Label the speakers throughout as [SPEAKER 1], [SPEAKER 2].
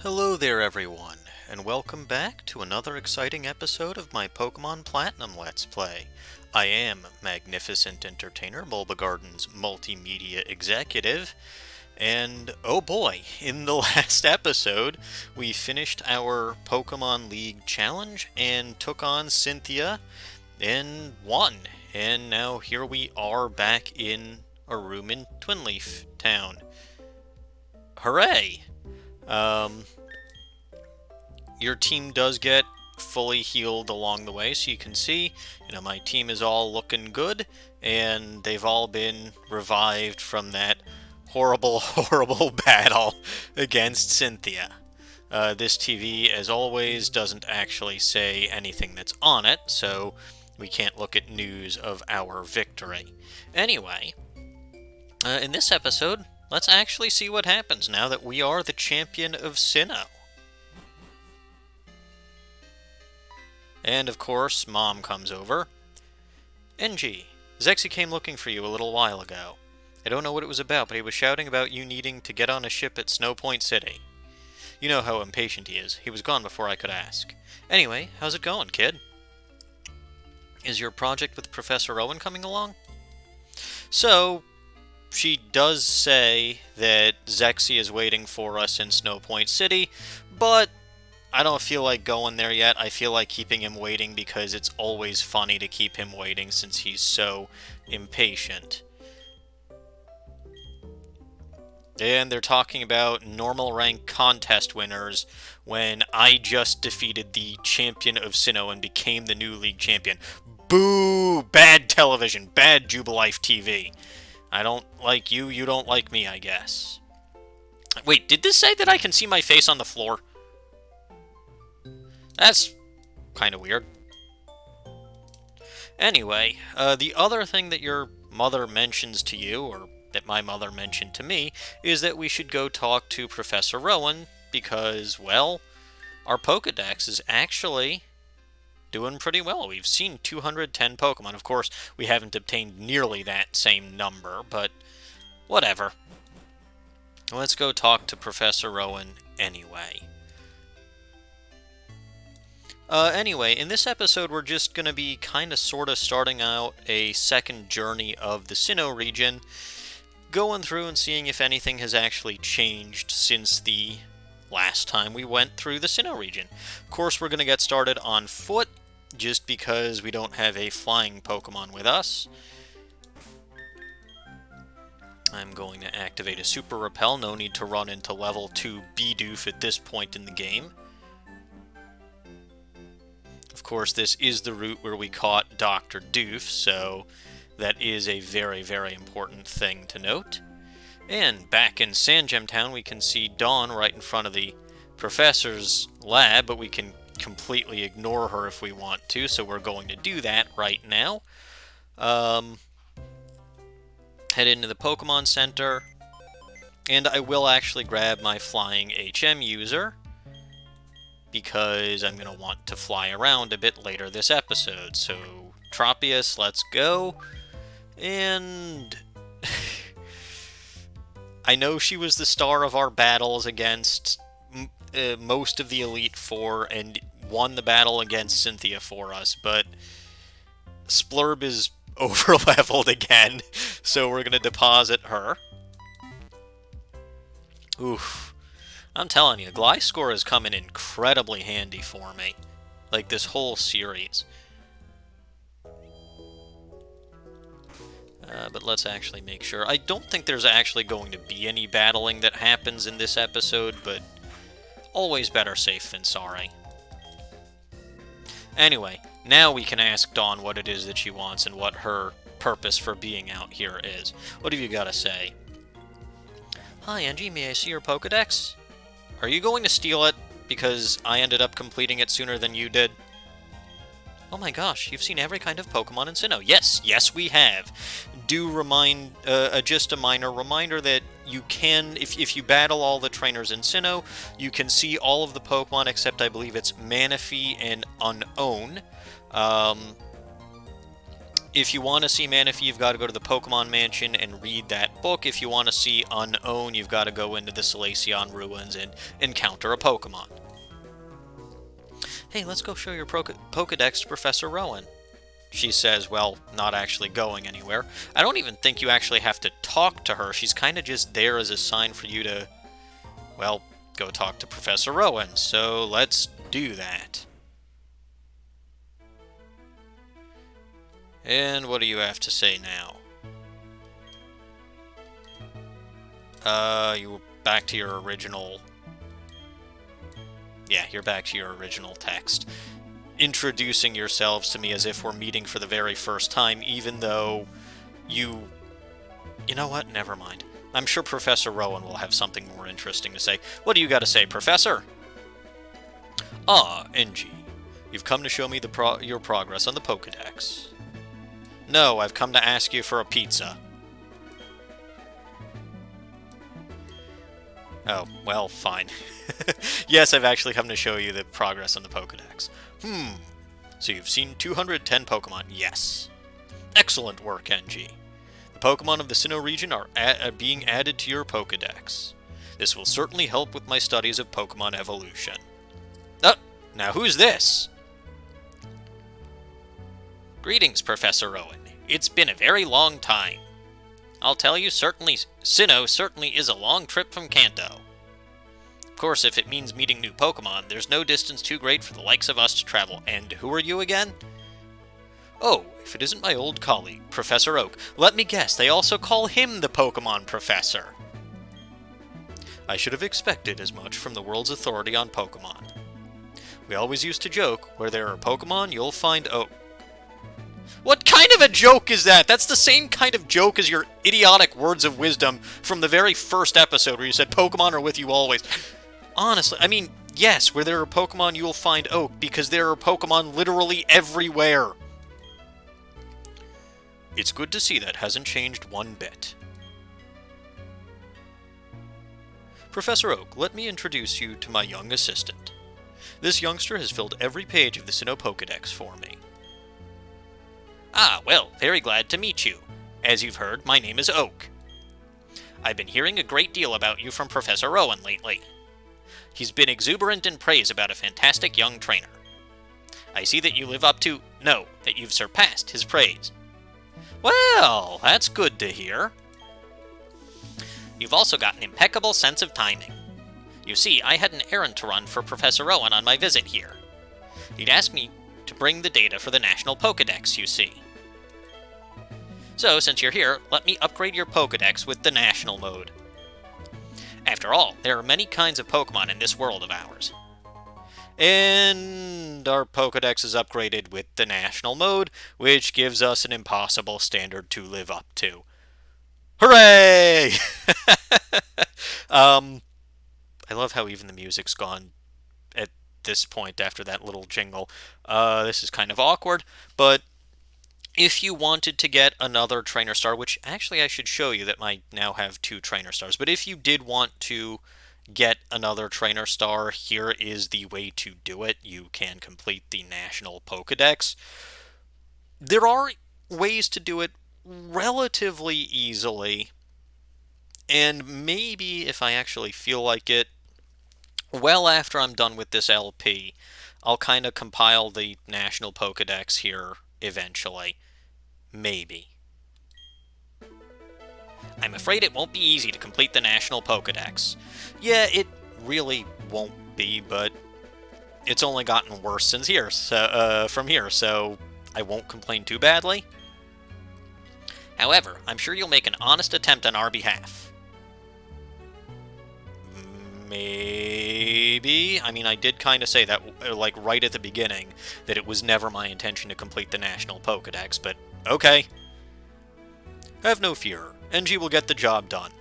[SPEAKER 1] Hello there everyone, and welcome back to another exciting episode of my Pokemon Platinum Let's Play. I am Magnificent Entertainer, Bulbagarden's multimedia executive, and oh boy, in the last episode, we finished our Pokemon League challenge and took on Cynthia and won. And now here we are back in a room in Twinleaf Town. Hooray! Um, your team does get fully healed along the way, so you can see, my team is all looking good, and they've all been revived from that horrible, horrible battle against Cynthia. This TV, as always, doesn't actually say anything that's on it, so we can't look at news of our victory. Anyway, in this episode, let's actually see what happens now that we are the champion of Sinnoh. And of course, Mom comes over. NG, Zexy came looking for you a little while ago. I don't know what it was about, but he was shouting about you needing to get on a ship at Snow Point City. You know how impatient he is. He was gone before I could ask. Anyway, how's it going, kid? Is your project with Professor Rowan coming along? So, she does say that Zexy is waiting for us in Snow Point City, but I don't feel like going there yet. I feel like keeping him waiting because it's always funny to keep him waiting since he's so impatient. And they're talking about normal rank contest winners when I just defeated the champion of Sinnoh and became the new league champion. Boo! Bad television. Bad Jubilife TV. I don't like you, you don't like me, I guess. Wait, did this say that I can see my face on the floor? That's kind of weird. Anyway, the other thing that your mother mentions to you, or that my mother mentioned to me, is that we should go talk to Professor Rowan because, well, our Pokedex is actually doing pretty well. We've seen 210 Pokemon. Of course, we haven't obtained nearly that same number, but whatever. Let's go talk to Professor Rowan anyway. Anyway, in this episode, we're just going to be kind of sort of starting out a second journey of the Sinnoh region, going through and seeing if anything has actually changed since the last time we went through the Sinnoh region. Of course, we're going to get started on foot, just because we don't have a flying Pokemon with us. I'm going to activate a Super Repel. No need to run into level 2 Bidoof at this point in the game. Of course, this is the route where we caught Dr. Doof, so that is a very, very important thing to note. And back in Sandgem Town, we can see Dawn right in front of the professor's lab, but we can completely ignore her if we want to, so we're going to do that right now. Head into the Pokemon Center, and I will actually grab my flying HM user, because I'm going to want to fly around a bit later this episode. So, Tropius, let's go. And I know she was the star of our battles against most of the Elite Four and won the battle against Cynthia for us, but Splurb is over-leveled again, so we're going to deposit her. Oof. I'm telling you, Gliscor is coming incredibly handy for me. Like, this whole series. But let's actually make sure. I don't think there's actually going to be any battling that happens in this episode, but always better safe than sorry. Anyway, now we can ask Dawn what it is that she wants and what her purpose for being out here is. What have you got to say? Hi, Angie, may I see your Pokedex? Are you going to steal it because I ended up completing it sooner than you did? Oh my gosh, you've seen every kind of Pokemon in Sinnoh. Yes, we have. Just a minor reminder that you can, if you battle all the trainers in Sinnoh, you can see all of the Pokemon except I believe it's Manaphy and Unown. If you want to see Manaphy, you've got to go to the Pokemon Mansion and read that book. If you want to see Unown, you've got to go into the Elieson ruins and encounter a Pokemon. Hey, let's go show your Pokedex to Professor Rowan. She says, well, not actually going anywhere. I don't even think you actually have to talk to her. She's kind of just there as a sign for you to, well, go talk to Professor Rowan. So let's do that. And what do you have to say now? You're back to your original... Yeah, you're back to your original text. Introducing yourselves to me as if we're meeting for the very first time, even though you... You know what? Never mind. I'm sure Professor Rowan will have something more interesting to say. What do you got to say, Professor? Ah, NG. You've come to show me your progress on the Pokedex. No, I've come to ask you for a pizza. Oh, well, fine. Yes, I've actually come to show you the progress on the Pokedex. So you've seen 210 Pokemon. Yes. Excellent work, NG. The Pokemon of the Sinnoh region are being added to your Pokedex. This will certainly help with my studies of Pokemon evolution. Now who's this? Greetings, Professor Rowan. It's been a very long time. I'll tell you, Sinnoh certainly is a long trip from Kanto. Of course, if it means meeting new Pokemon, there's no distance too great for the likes of us to travel. And who are you again? Oh, if it isn't my old colleague, Professor Oak. Let me guess, they also call him the Pokemon Professor. I should have expected as much from the world's authority on Pokemon. We always used to joke, where there are Pokemon, you'll find Oak. What kind of a joke is that? That's the same kind of joke as your idiotic words of wisdom from the very first episode where you said Pokemon are with you always. Honestly, I mean, yes, where there are Pokemon, you will find Oak, because there are Pokemon literally everywhere. It's good to see that hasn't changed one bit. Professor Oak, let me introduce you to my young assistant. This youngster has filled every page of the Sinnoh Pokedex for me. Ah, well, very glad to meet you. As you've heard, my name is Oak. I've been hearing a great deal about you from Professor Rowan lately. He's been exuberant in praise about a fantastic young trainer. I see that you live up to... No, that you've surpassed his praise. Well, that's good to hear. You've also got an impeccable sense of timing. You see, I had an errand to run for Professor Rowan on my visit here. He'd asked me to bring the data for the National Pokedex, you see. So, since you're here, let me upgrade your Pokedex with the National mode. After all, there are many kinds of Pokemon in this world of ours. And our Pokedex is upgraded with the National mode, which gives us an impossible standard to live up to. Hooray! I love how even the music's gone at this point after that little jingle. This is kind of awkward, but if you wanted to get another trainer star, which actually I should show you that I now have 2 trainer stars, but if you did want to get another trainer star, here is the way to do it. You can complete the National Pokedex. There are ways to do it relatively easily, and maybe if I actually feel like it, well after I'm done with this LP, I'll kind of compile the National Pokedex here eventually. Maybe. I'm afraid it won't be easy to complete the National Pokedex. Yeah, it really won't be, but it's only gotten worse since here, from here, so I won't complain too badly. However, I'm sure you'll make an honest attempt on our behalf. Maybe. I mean, I did kind of say that, like, right at the beginning, that it was never my intention to complete the National Pokedex, but okay. Have no fear. NG will get the job done.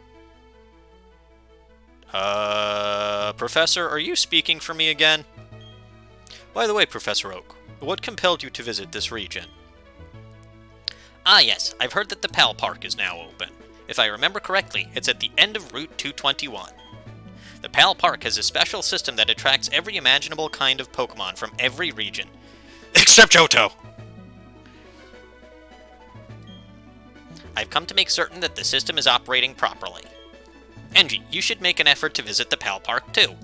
[SPEAKER 1] Professor, are you speaking for me again? By the way, Professor Oak, what compelled you to visit this region? Ah, yes, I've heard that the Pal Park is now open. If I remember correctly, it's at the end of Route 221. The Pal Park has a special system that attracts every imaginable kind of Pokemon from every region. Except Johto! I've come to make certain that the system is operating properly. Engie, you should make an effort to visit the Pal Park, too.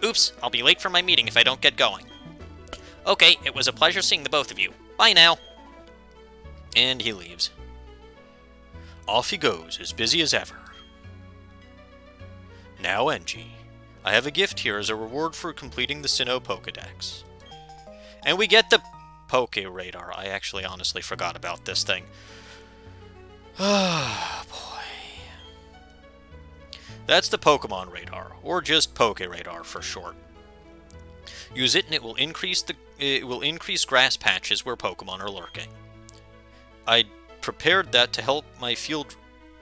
[SPEAKER 1] Oops, I'll be late for my meeting if I don't get going. Okay, it was a pleasure seeing the both of you. Bye now. And he leaves. Off he goes, as busy as ever. Now, Engie, I have a gift here as a reward for completing the Sinnoh Pokedex. And we get the Poke Radar. I actually honestly forgot about this thing. Ah, boy. That's the Pokemon Radar, or just Poke Radar for short. Use it and it will increase grass patches where Pokemon are lurking. I prepared that to help my field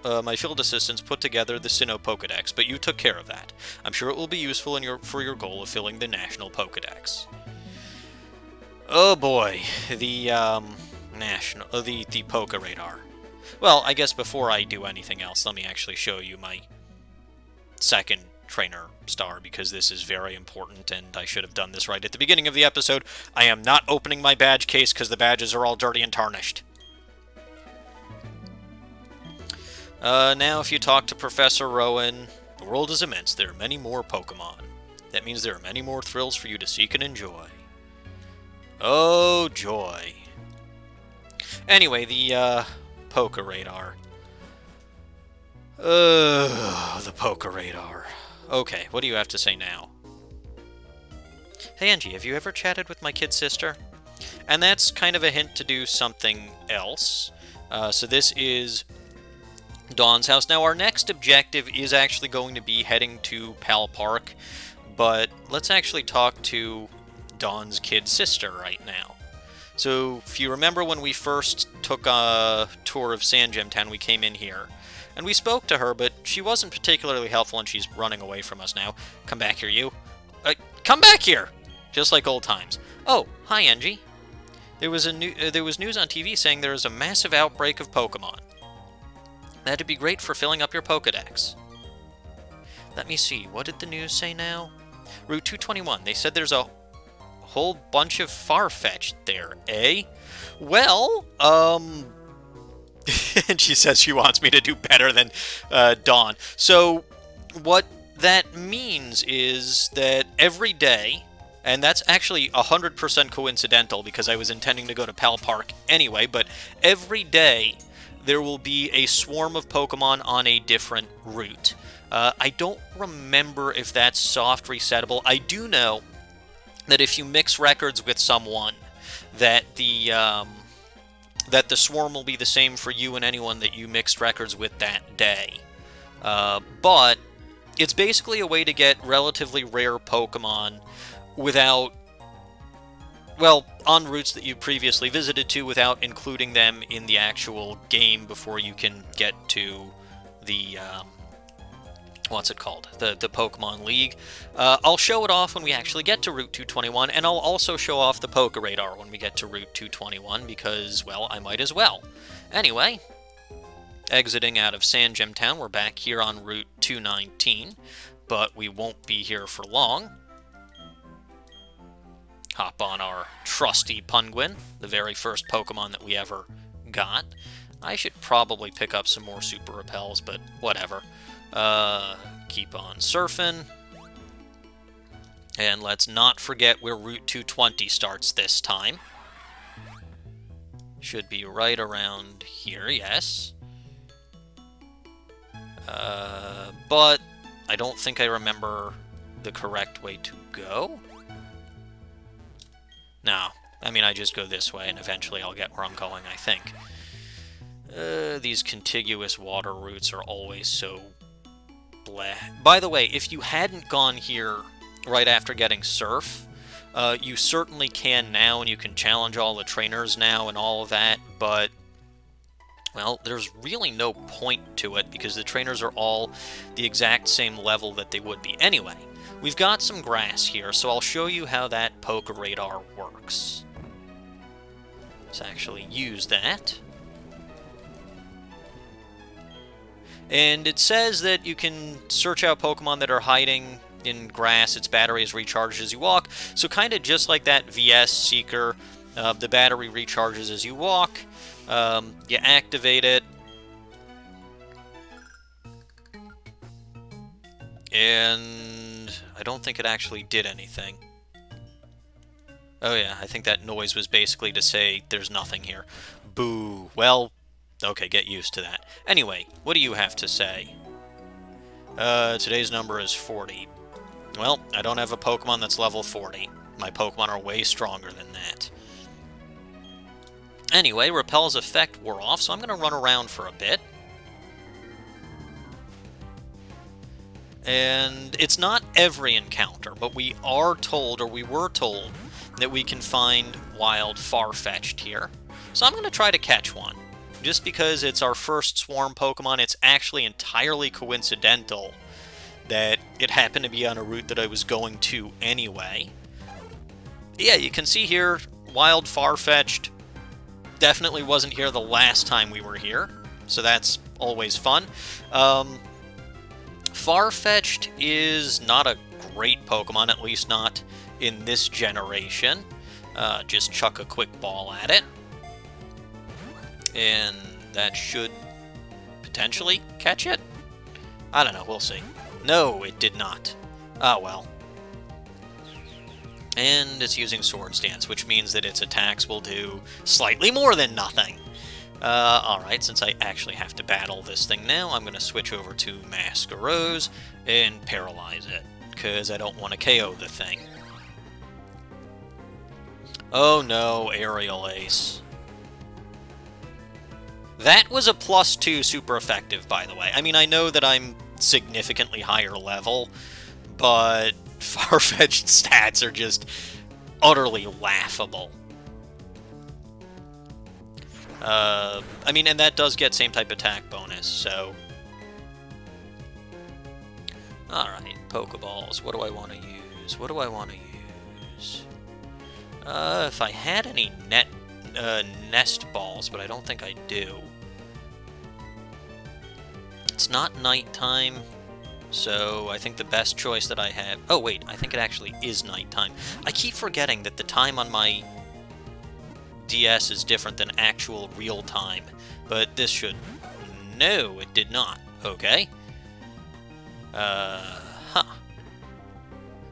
[SPEAKER 1] assistants put together the Sinnoh Pokedex, but you took care of that. I'm sure it will be useful for your goal of filling the National Pokedex. Oh boy, the Poke Radar. Well, I guess before I do anything else, let me actually show you my second trainer star, because this is very important, and I should have done this right at the beginning of the episode. I am not opening my badge case because the badges are all dirty and tarnished. Now, if you talk to Professor Rowan, the world is immense. There are many more Pokemon. That means there are many more thrills for you to seek and enjoy. Oh, joy. Anyway, the, Poke Radar. The Poke Radar. Okay, what do you have to say now? Hey, Engie, have you ever chatted with my kid sister? And that's kind of a hint to do something else. So this is Dawn's house. Now, our next objective is actually going to be heading to Pal Park, but let's actually talk to Dawn's kid sister right now. So, if you remember when we first took a tour of Sandgem Town, we came in here, and we spoke to her, but she wasn't particularly helpful, and she's running away from us now. Come back here, you. Come back here! Just like old times. Oh, hi, Engie. There was news on TV saying there is a massive outbreak of Pokemon. That'd be great for filling up your Pokedex. Let me see, what did the news say now? Route 221, they said there's a whole bunch of Farfetch'd there, eh? Well, and she says she wants me to do better than Dawn. So, what that means is that every day, and that's actually 100% coincidental because I was intending to go to Pal Park anyway, but every day there will be a swarm of Pokemon on a different route. I don't remember if that's soft resettable. I do know that if you mix records with someone, that the swarm will be the same for you and anyone that you mixed records with that day. But it's basically a way to get relatively rare Pokemon without, well, on routes that you previously visited to without including them in the actual game before you can get to the, what's it called? The Pokemon League. I'll show it off when we actually get to Route 221, and I'll also show off the Poke Radar when we get to Route 221, because, well, I might as well. Anyway, exiting out of Sandgem Town, we're back here on Route 219, but we won't be here for long. Hop on our trusty Punguin, the very first Pokemon that we ever got. I should probably pick up some more Super Repels, but whatever. Keep on surfing. And let's not forget where Route 220 starts this time. Should be right around here, yes. But I don't think I remember the correct way to go. No, I mean, I just go this way, and eventually I'll get where I'm going, I think. These contiguous water routes are always so bleh. By the way, if you hadn't gone here right after getting Surf, you certainly can now, and you can challenge all the trainers now and all of that, but, well, there's really no point to it, because the trainers are all the exact same level that they would be anyway. We've got some grass here, so I'll show you how that Poke Radar works. Let's actually use that. And it says that you can search out Pokemon that are hiding in grass. Its battery is recharged as you walk. So kind of just like that VS Seeker, the battery recharges as you walk. You activate it, And I don't think it actually did anything. Oh yeah, I think that noise was basically to say there's nothing here. Boo. Well, okay, get used to that. Anyway, what do you have to say? Today's number is 40. Well, I don't have a Pokemon that's level 40. My Pokemon are way stronger than that. Anyway, Repel's effect wore off, so I'm going to run around for a bit. And it's not every encounter, but we are told, or we were told, that we can find wild Farfetch'd here. So I'm going to try to catch one. Just because it's our first Swarm Pokemon, it's actually entirely coincidental that it happened to be on a route that I was going to anyway. Yeah, you can see here, wild Farfetch'd definitely wasn't here the last time we were here, so that's always fun. Farfetch'd is not a great Pokemon, at least not in this generation. Just chuck a quick ball at it, and that should potentially catch it. I don't know, we'll see. No, it did not. Ah, well. And it's using Swords Dance, which means that its attacks will do slightly more than nothing. Alright, since I actually have to battle this thing now, I'm going to switch over to MEgaPod and paralyze it, because I don't want to KO the thing. Oh no, Aerial Ace. That was a +2 super effective, by the way. I mean, I know that I'm significantly higher level, but Farfetch'd stats are just utterly laughable. I mean, and that does get same type attack bonus, so... Alright, Pokeballs. What do I want to use? What do I want to use? If I had any nest balls, but I don't think I do. It's not nighttime, so I think the best choice that I have... Oh, wait, I think it actually is nighttime. I keep forgetting that the time on my DS is different than actual real time, but this should... No, it did not. Okay. Huh.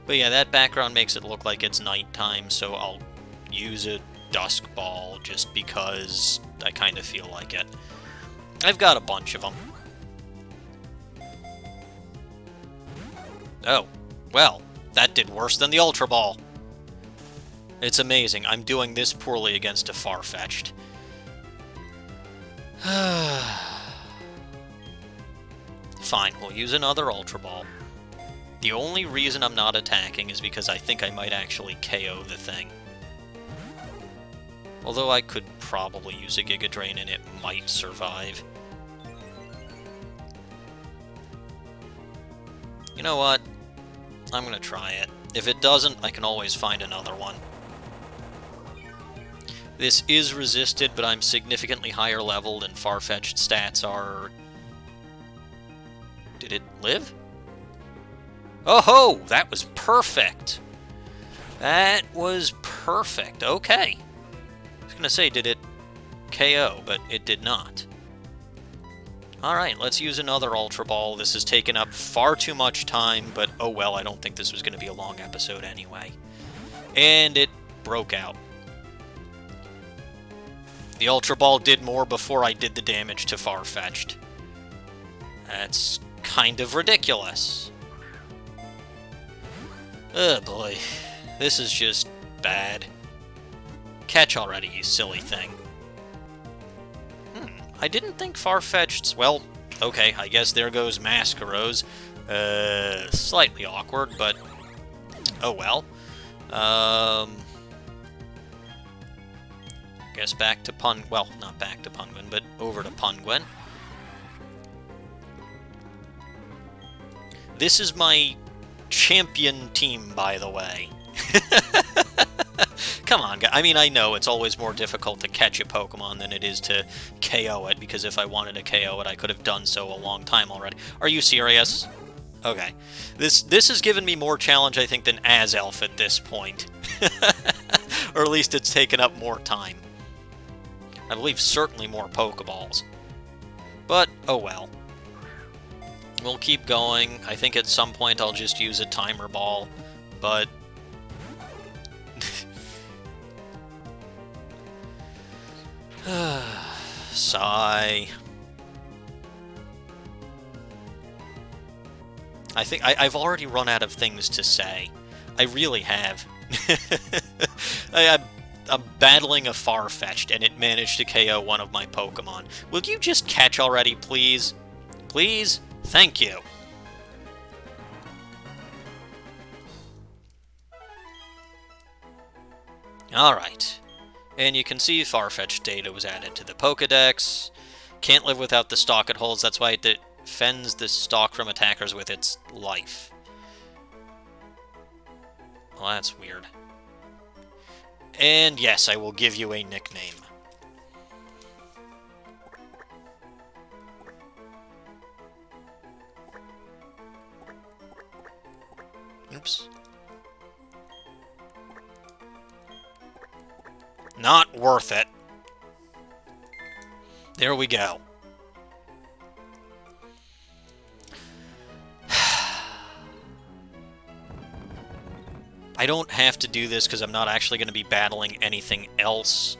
[SPEAKER 1] But yeah, that background makes it look like it's nighttime, so I'll use a dusk ball just because I kind of feel like it. I've got a bunch of them. Oh, well, that did worse than the Ultra Ball. It's amazing. I'm doing this poorly against a Farfetch'd. Fine, we'll use another Ultra Ball. The only reason I'm not attacking is because I think I might actually KO the thing. Although I could probably use a Giga Drain and it might survive. You know what? I'm gonna try it. If it doesn't, I can always find another one. This is resisted, but I'm significantly higher leveled and Farfetch'd stats are... Did it live? Oh ho! That was perfect! That was perfect. Okay. I was gonna say, did it KO, but it did not. Alright, let's use another Ultra Ball. This has taken up far too much time, but oh well, I don't think this was going to be a long episode anyway. And it broke out. The Ultra Ball did more before I did the damage to Farfetch'd. That's kind of ridiculous. Oh boy, this is just bad. Catch already, you silly thing. I didn't think Farfetch'd's... Well, okay, I guess there goes MEgaPod. Slightly awkward, but... Oh well. Guess back to Well, not back to Punguin, but over to Punguin. This is my champion team, by the way. Come on, guys. I mean, I know it's always more difficult to catch a Pokemon than it is to KO it, because if I wanted to KO it, I could have done so a long time already. Are you serious? Okay. This has given me more challenge, I think, than Azelf at this point. Or at least it's taken up more time. I believe certainly more Pokeballs. But, oh well. We'll keep going. I think at some point I'll just use a timer ball, but... Sigh. I think I've already run out of things to say. I really have. I'm battling a Farfetch'd, and it managed to KO one of my Pokemon. Will you just catch already, please? Please? Thank you. Alright. And you can see Farfetch'd data was added to the Pokedex. Can't live without the stock it holds, that's why it defends the stock from attackers with its life. Well, that's weird. And yes, I will give you a nickname. Oops. Not worth it. There we go. I don't have to do this because I'm not actually going to be battling anything else,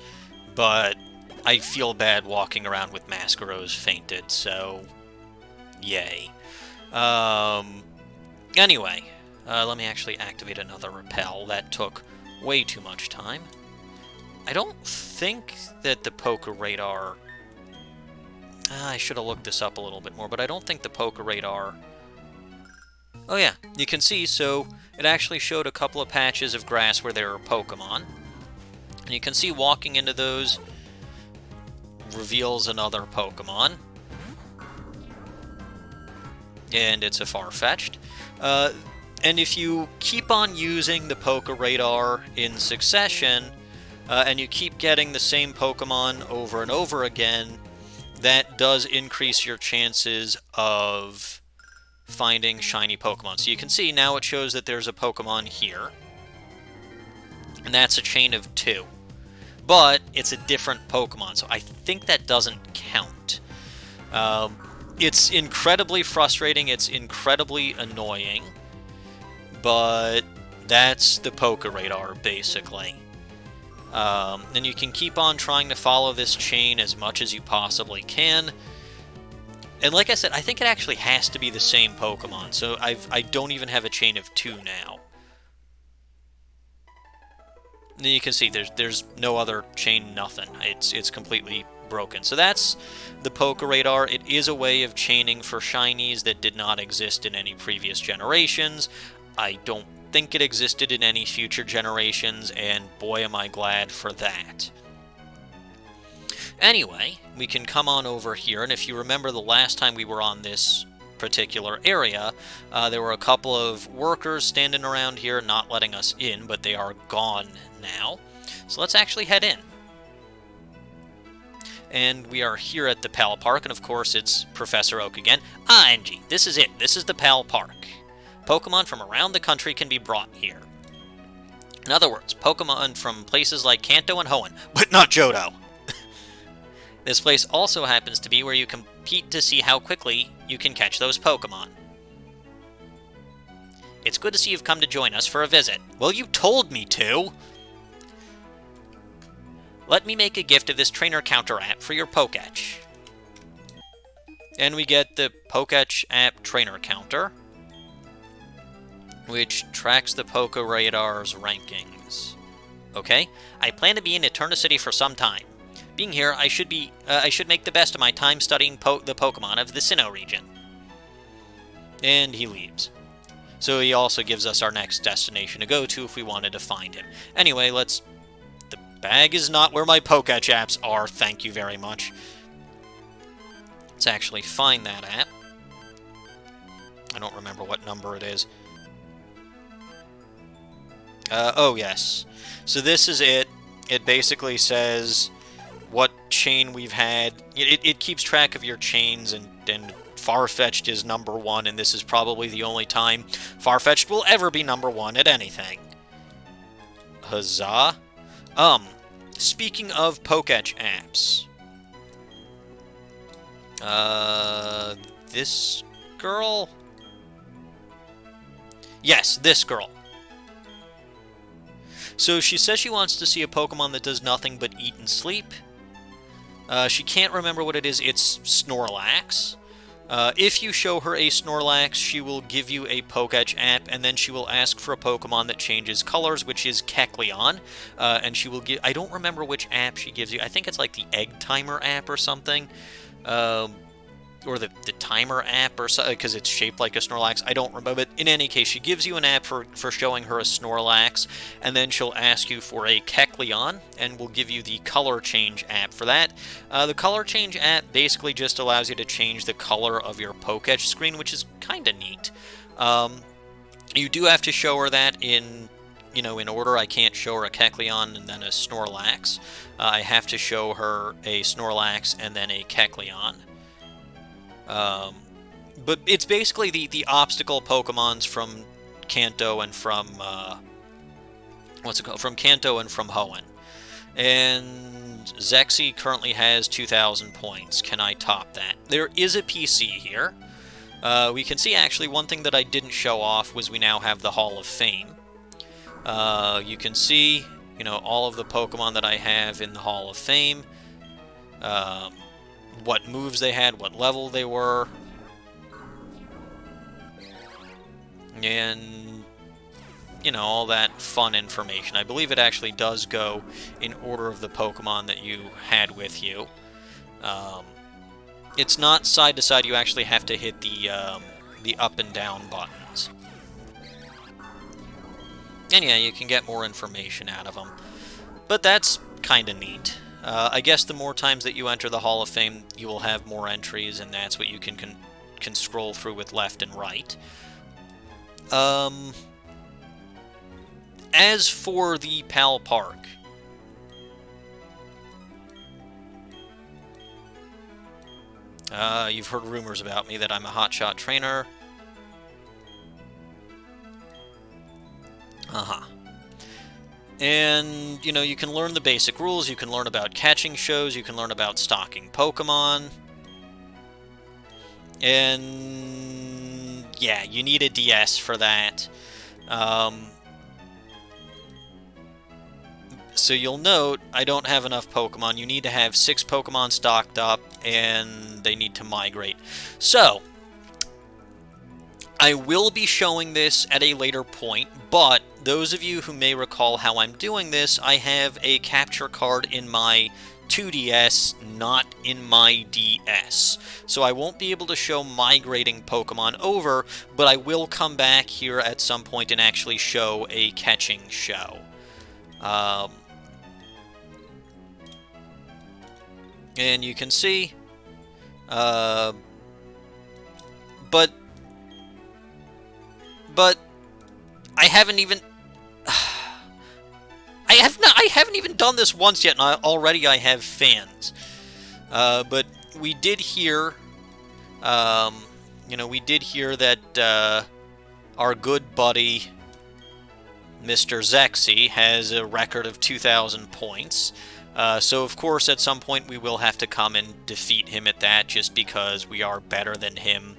[SPEAKER 1] but I feel bad walking around with Masquerose fainted, so yay. Anyway, let me actually activate another repel. That took way too much time. I don't think that the Poké Radar... I should have looked this up a little bit more, but I don't think the Poké Radar... Oh yeah, you can see, so it actually showed a couple of patches of grass where there were Pokemon. And you can see walking into those reveals another Pokemon. And it's a Farfetch'd. And if you keep on using the Poké Radar in succession, and you keep getting the same Pokemon over and over again, that does increase your chances of finding shiny Pokemon. So you can see now it shows that there's a Pokemon here, and that's a chain of 2. But it's a different Pokemon, so I think that doesn't count. It's incredibly frustrating, it's incredibly annoying, but that's the Poké Radar, basically. And you can keep on trying to follow this chain as much as you possibly can. And like I said, I think it actually has to be the same Pokemon, so I don't even have a chain of 2 now. And you can see there's no other chain, nothing. It's completely broken. So that's the Poké Radar. It is a way of chaining for shinies that did not exist in any previous generations. I don't think it existed in any future generations, and boy am I glad for that. Anyway, we can come on over here, and if you remember the last time we were on this particular area, there were a couple of workers standing around here not letting us in, but they are gone now. So let's actually head in. And we are here at the Pal Park, and of course it's Professor Oak again. Angie, this is it. This is the Pal Park. Pokemon from around the country can be brought here. In other words, Pokemon from places like Kanto and Hoenn, but not Johto. This place also happens to be where you compete to see how quickly you can catch those Pokemon. It's good to see you've come to join us for a visit. Well, you told me to! Let me make a gift of this Trainer Counter app for your Poketch. And we get the Poketch app Trainer Counter, which tracks the Poké Radar's rankings. Okay, I plan to be in Eterna City for some time. Being here, I should make the best of my time studying the Pokemon of the Sinnoh region. And he leaves. So he also gives us our next destination to go to if we wanted to find him. Anyway, the bag is not where my Poketch apps are, thank you very much. Let's actually find that app. I don't remember what number it is. Oh yes. So this is it. It basically says what chain we've had. It keeps track of your chains, and Farfetch'd is number 1, and this is probably the only time Farfetch'd will ever be number 1 at anything. Huzzah. Speaking of Poketch apps, this girl? Yes, this girl. So she says she wants to see a Pokemon that does nothing but eat and sleep. She can't remember what it is. It's Snorlax. If you show her a Snorlax, she will give you a Pokédex app, and then she will ask for a Pokemon that changes colors, which is Kecleon. And she will give... I don't remember which app she gives you. I think it's like the Egg Timer app or something. Or the Timer app, or something, because it's shaped like a Snorlax. I don't remember, but in any case, she gives you an app for showing her a Snorlax, and then she'll ask you for a Kecleon, and will give you the color change app for that. The color change app basically just allows you to change the color of your Pokédex screen, which is kind of neat. You do have to show her that in order. I can't show her a Kecleon and then a Snorlax. I have to show her a Snorlax and then a Kecleon. But it's basically the obstacle Pokemons from Kanto and from, from Kanto and from Hoenn. And Zexy currently has 2,000 points. Can I top that? There is a PC here. We can see, actually, one thing that I didn't show off was we now have the Hall of Fame. You can see, all of the Pokemon that I have in the Hall of Fame. What moves they had, what level they were, and, all that fun information. I believe it actually does go in order of the Pokemon that you had with you. It's not side to side. You actually have to hit the up and down buttons. And yeah, you can get more information out of them. But that's kind of neat. I guess the more times that you enter the Hall of Fame, you will have more entries, and that's what you can scroll through with left and right. As for the Pal Park, you've heard rumors about me that I'm a hotshot trainer. And, you can learn the basic rules, you can learn about catching shows, you can learn about stocking Pokemon. And, yeah, you need a DS for that. So you'll note, I don't have enough Pokemon. You need to have 6 Pokemon stocked up, and they need to migrate. So, I will be showing this at a later point, but those of you who may recall how I'm doing this, I have a capture card in my 2DS, not in my DS. So I won't be able to show migrating Pokemon over, but I will come back here at some point and actually show a catching show. And you can see, but I haven't even I haven't even done this once yet, and already I have fans. But we did hear, we did hear that our good buddy Mr. Zexy has a record of 2,000 points. So of course at some point we will have to come and defeat him at that, just because we are better than him,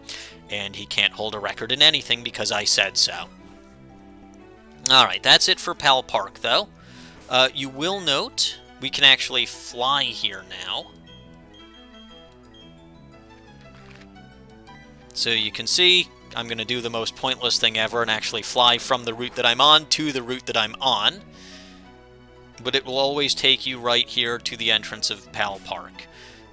[SPEAKER 1] and he can't hold a record in anything because I said so. Alright, that's it for Pal Park, though. You will note, we can actually fly here now. So you can see, I'm going to do the most pointless thing ever and actually fly from the route that I'm on to the route that I'm on. But it will always take you right here to the entrance of Pal Park.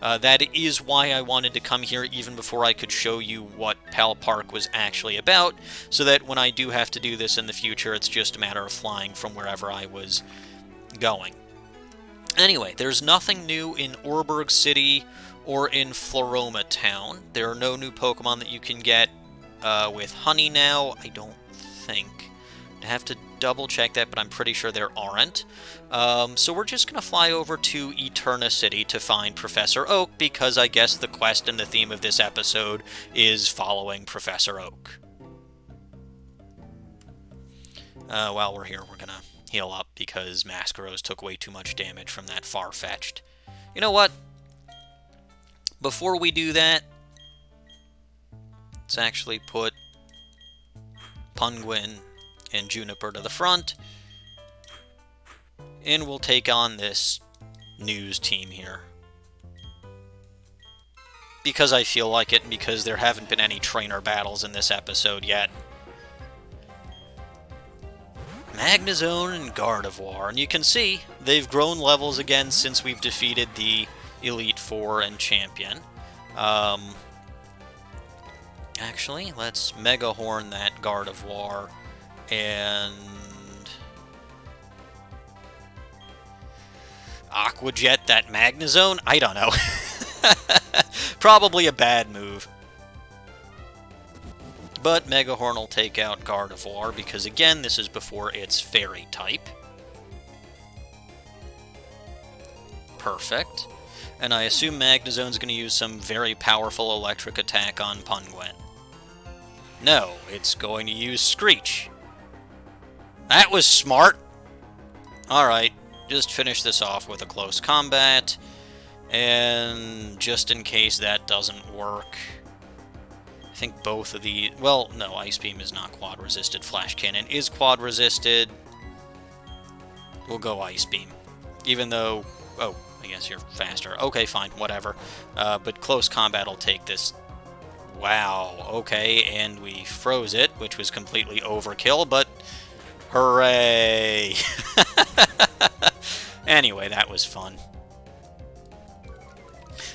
[SPEAKER 1] That is why I wanted to come here even before I could show you what Pal Park was actually about, so that when I do have to do this in the future, it's just a matter of flying from wherever I was going. Anyway, there's nothing new in Orberg City or in Floroma Town. There are no new Pokemon that you can get with Honey now, I don't think. I have to double check that, but I'm pretty sure there aren't. So we're just going to fly over to Eterna City to find Professor Oak, because I guess the quest and the theme of this episode is following Professor Oak. While we're here, we're going to heal up, because Mascaros took way too much damage from that Farfetch'd. You know what? Before we do that, Let's actually put Penguin and Juniper to the front. And we'll take on this news team here. Because I feel like it, and because there haven't been any trainer battles in this episode yet. Magnezone and Gardevoir, and you can see they've grown levels again since we've defeated the Elite Four and Champion. Actually, let's Mega Horn that Gardevoir and Aqua Jet that Magnezone? I don't know. Probably a bad move. But Mega Horn will take out Gardevoir, because again, this is before its Fairy type. Perfect. And I assume Magnezone's going to use some very powerful electric attack on Penguin. No, it's going to use Screech. That was smart! Alright, just finish this off with a close combat. And just in case that doesn't work, I think both of the... Well, no, Ice Beam is not quad-resisted. Flash Cannon is quad-resisted. We'll go Ice Beam. Even though... Oh, I guess you're faster. Okay, fine, whatever. But close combat will take this. Wow, okay, and we froze it, which was completely overkill, but... Hooray! Anyway, that was fun.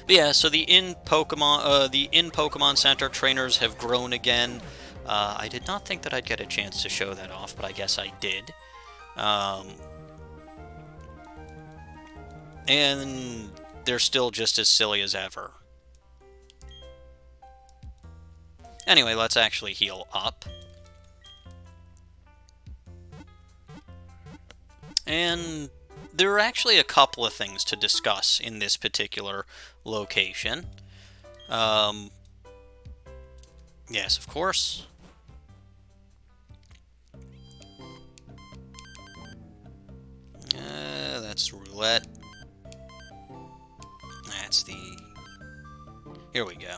[SPEAKER 1] But yeah, so the in Pokemon Center trainers have grown again. I did not think that I'd get a chance to show that off, but I guess I did. And they're still just as silly as ever. Anyway, let's actually heal up. And there are actually a couple of things to discuss in this particular location. Yes, of course. That's roulette. That's the... Here we go.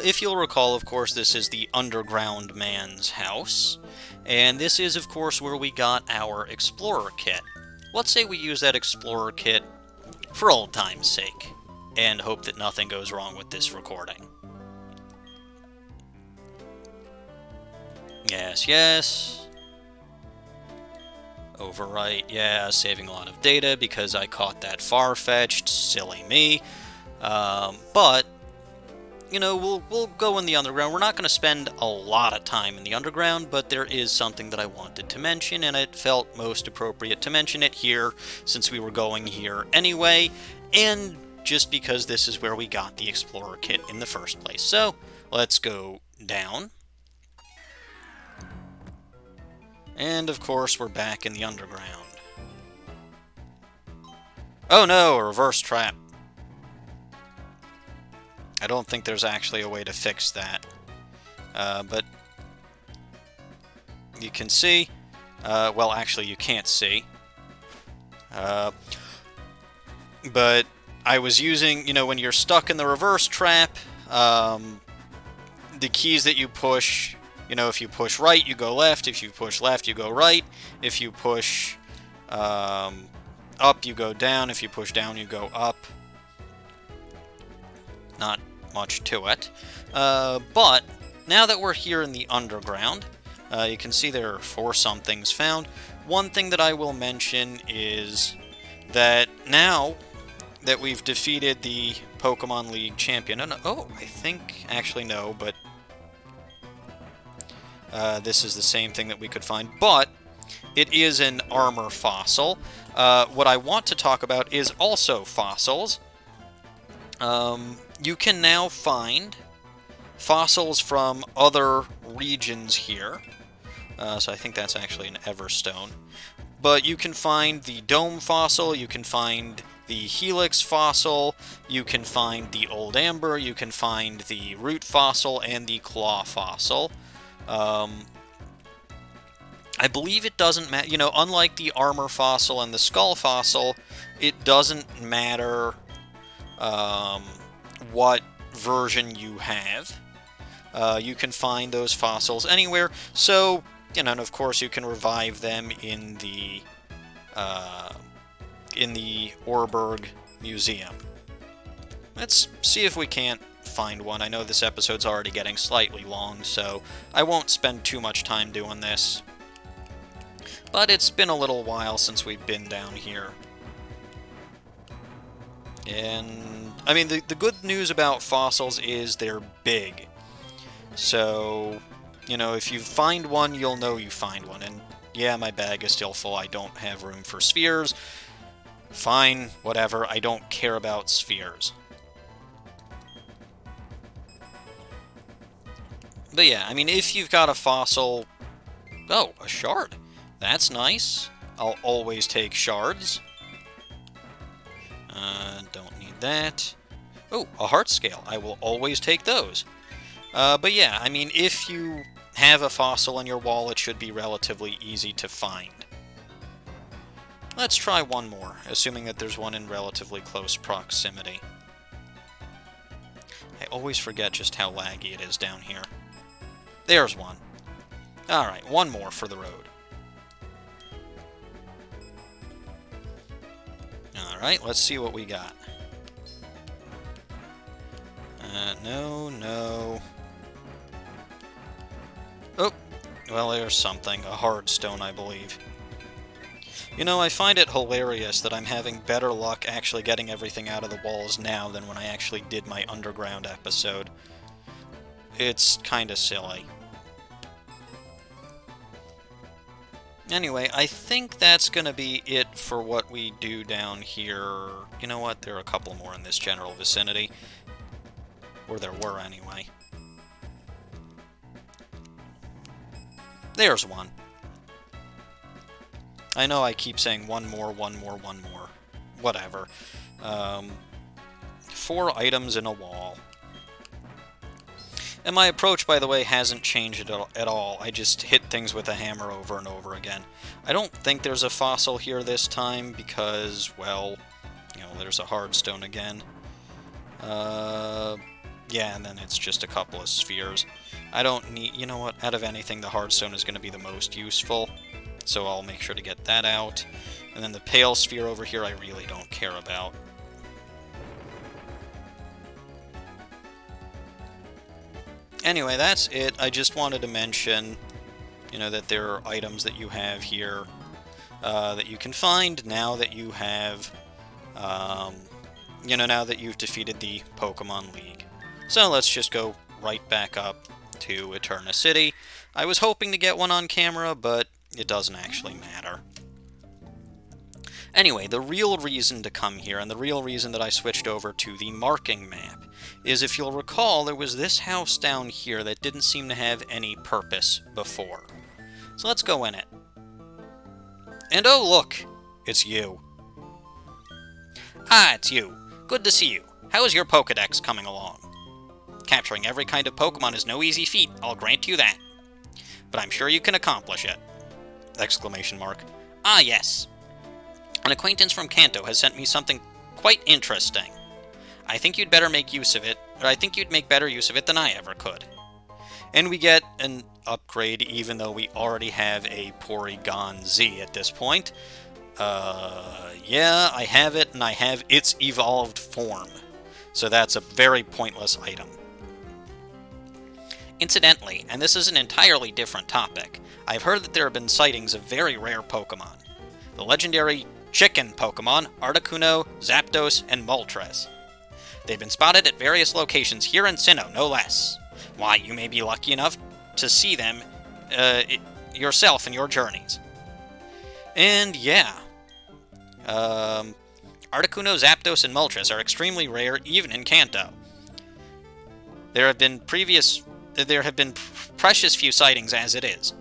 [SPEAKER 1] If you'll recall, of course, this is the Underground Man's house. And this is, of course, where we got our Explorer Kit. Let's say we use that Explorer Kit for old time's sake, and hope that nothing goes wrong with this recording. Yes, yes. Overwrite, yeah, saving a lot of data because I caught that Farfetch'd, silly me. But... You know, we'll go in the underground. We're not going to spend a lot of time in the underground, but there is something that I wanted to mention, and it felt most appropriate to mention it here, since we were going here anyway, and just because this is where we got the Explorer Kit in the first place. So, let's go down. And, of course, we're back in the underground. Oh no, a reverse trap. I don't think there's actually a way to fix that. But you can see. Well, actually, you can't see. But I was using, you know, when you're stuck in the reverse trap, the keys that you push, you know, if you push right, you go left. If you push left, you go right. If you push up, you go down. If you push down, you go up. Not much to it. But now that we're here in the underground, you can see there are 4 somethings found. One thing that I will mention is that now that we've defeated the Pokemon League champion... Oh, I think... Actually, no, but... this is the same thing that we could find, but it is an armor fossil. What I want to talk about is also fossils. You can now find fossils from other regions here. So I think that's actually an Everstone. But you can find the Dome fossil, you can find the Helix fossil, you can find the Old Amber, you can find the Root fossil, and the Claw fossil. I believe it doesn't matter, you know, unlike the Armor fossil and the Skull fossil, it doesn't matter what version you have. You can find those fossils anywhere, so, you know, and of course you can revive them in the Orberg Museum. Let's see if we can't find one. I know this episode's already getting slightly long, so I won't spend too much time doing this. But it's been a little while since we've been down here. And, I mean, the good news about fossils is they're big. So, you know, if you find one, you'll know you find one. And, yeah, my bag is still full. I don't have room for spheres. Fine, whatever. I don't care about spheres. But yeah, I mean, if you've got a fossil... Oh, a shard. That's nice. I'll always take shards. Don't need that. Oh, a heart scale. I will always take those. But yeah, I mean, if you have a fossil in your wall, it should be relatively easy to find. Let's try one more, assuming that there's one in relatively close proximity. I always forget just how laggy it is down here. There's one. Alright, one more for the road. Alright, let's see what we got. No. Oh, well, there's something. A hard stone, I believe. You know, I find it hilarious that I'm having better luck actually getting everything out of the walls now than when I actually did my underground episode. It's kinda silly. Anyway, I think that's gonna be it for what we do down here. You know what? There are a couple more in this general vicinity. Or there were, anyway. There's one. I know I keep saying one more. Whatever. 4 items in a wall. And my approach, by the way, hasn't changed at all. I just hit things with a hammer over and over again. I don't think there's a fossil here this time because, well, you know, there's a hard stone again. Yeah, and then it's just a couple of spheres. I don't need... You know what? Out of anything, the hard stone is going to be the most useful. So I'll make sure to get that out. And then the pale sphere over here I really don't care about. Anyway, that's it. I just wanted to mention, you know, that there are items that you have here that you can find now that you have, you know, now that you've defeated the Pokemon League. So let's just go right back up to Eterna City. I was hoping to get one on camera, but it doesn't actually matter. Anyway, the real reason to come here, and the real reason that I switched over to the marking map, is if you'll recall, there was this house down here that didn't seem to have any purpose before. So let's go in it. And oh look! It's you. Ah, it's you. Good to see you. How is your Pokedex coming along? Capturing every kind of Pokemon is no easy feat, I'll grant you that. But I'm sure you can accomplish it! Exclamation mark. Ah, yes. An acquaintance from Kanto has sent me something quite interesting. I think you'd better make use of it, or I think you'd make better use of it than I ever could. And we get an upgrade even though we already have a Porygon Z at this point. Yeah, I have it, and I have its evolved form. So that's a very pointless item. Incidentally, and this is an entirely different topic, I've heard that there have been sightings of very rare Pokemon. The legendary chicken Pokemon, Articuno, Zapdos, and Moltres. They've been spotted at various locations here in Sinnoh, no less. Why, you may be lucky enough to see them yourself in your journeys. And yeah, Articuno, Zapdos, and Moltres are extremely rare even in Kanto. There have been precious few sightings as it is.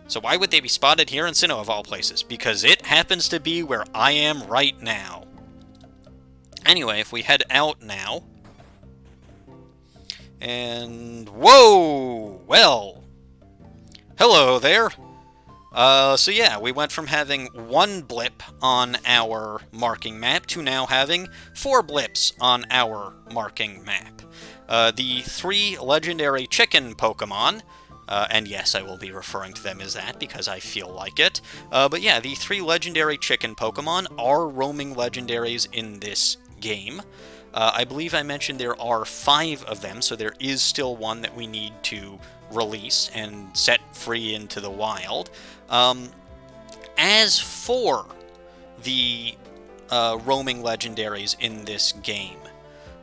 [SPEAKER 1] So why would they be spotted here in Sinnoh of all places? Because it happens to be where I am right now. Anyway, if we head out now... And... Whoa! Well... Hello there!
[SPEAKER 2] So yeah, we went from having one blip on our marking map to now having 4 blips on our marking map. The 3 legendary chicken Pokemon, and yes, I will be referring to them as that because I feel like it. But yeah, the 3 legendary chicken Pokemon are roaming legendaries in this game. I believe I mentioned there are 5 of them, so there is still one that we need to release and set free into the wild. As for the roaming legendaries in this game,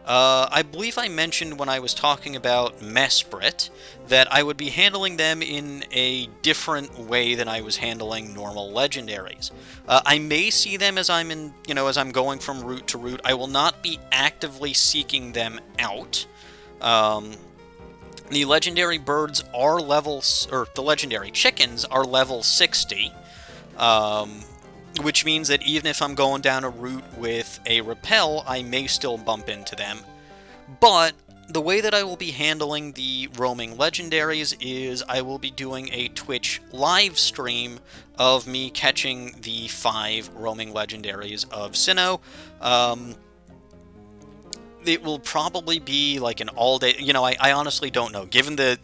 [SPEAKER 2] I believe I mentioned when I was talking about Mesprit that I would be handling them in a different way than I was handling normal legendaries. I may see them as as I'm going from route to route. I will not be actively seeking them out. The legendary birds are the legendary chickens are level 60. Which means that even if I'm going down a route with a repel, I may still bump into them. But the way that I will be handling the roaming legendaries is I will be doing a Twitch live stream of me catching the 5 roaming legendaries of Sinnoh. It will probably be like an all-day... I honestly don't know. Given the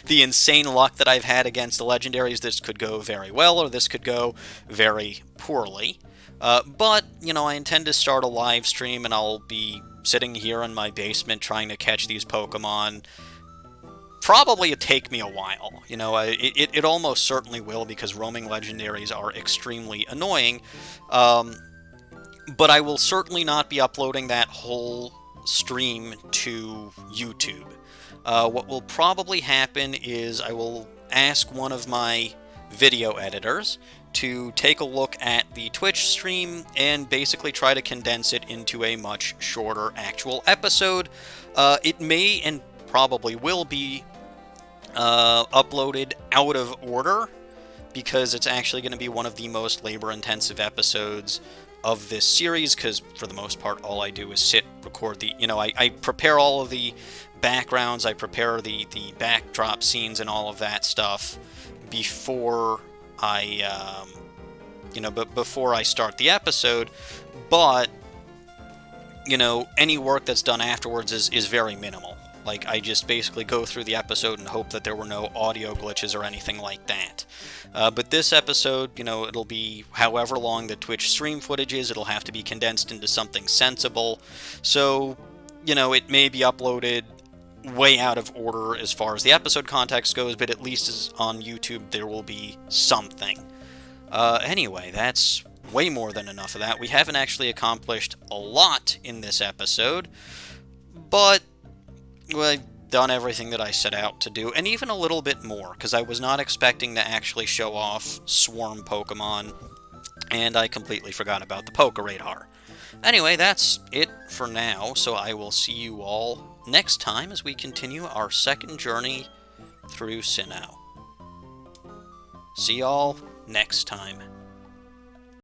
[SPEAKER 2] insane luck that I've had against the legendaries, this could go very well, or this could go very poorly. But, I intend to start a live stream, and I'll be sitting here in my basement trying to catch these Pokemon. Probably it'll take me a while. It almost certainly will, because roaming legendaries are extremely annoying. But I will certainly not be uploading that whole stream to YouTube. What will probably happen is I will ask one of my video editors to take a look at the Twitch stream and basically try to condense it into a much shorter actual episode. It may and probably will be uploaded out of order because it's actually going to be one of the most labor-intensive episodes of this series, because for the most part all I do is sit, record I prepare all of the backgrounds, I prepare the backdrop scenes and all of that stuff before I before I start the episode. But any work that's done afterwards is very minimal. Like, I just basically go through the episode and hope that there were no audio glitches or anything like that. But this episode, it'll be however long the Twitch stream footage is, it'll have to be condensed into something sensible. So, it may be uploaded way out of order as far as the episode context goes, but at least as on YouTube there will be something. Anyway, that's way more than enough of that. We haven't actually accomplished a lot in this episode, but I've done everything that I set out to do, and even a little bit more, because I was not expecting to actually show off Swarm Pokemon, and I completely forgot about the Pokeradar. Anyway, that's it for now, so I will see you all next time as we continue our second journey through Sinnoh. See y'all next time.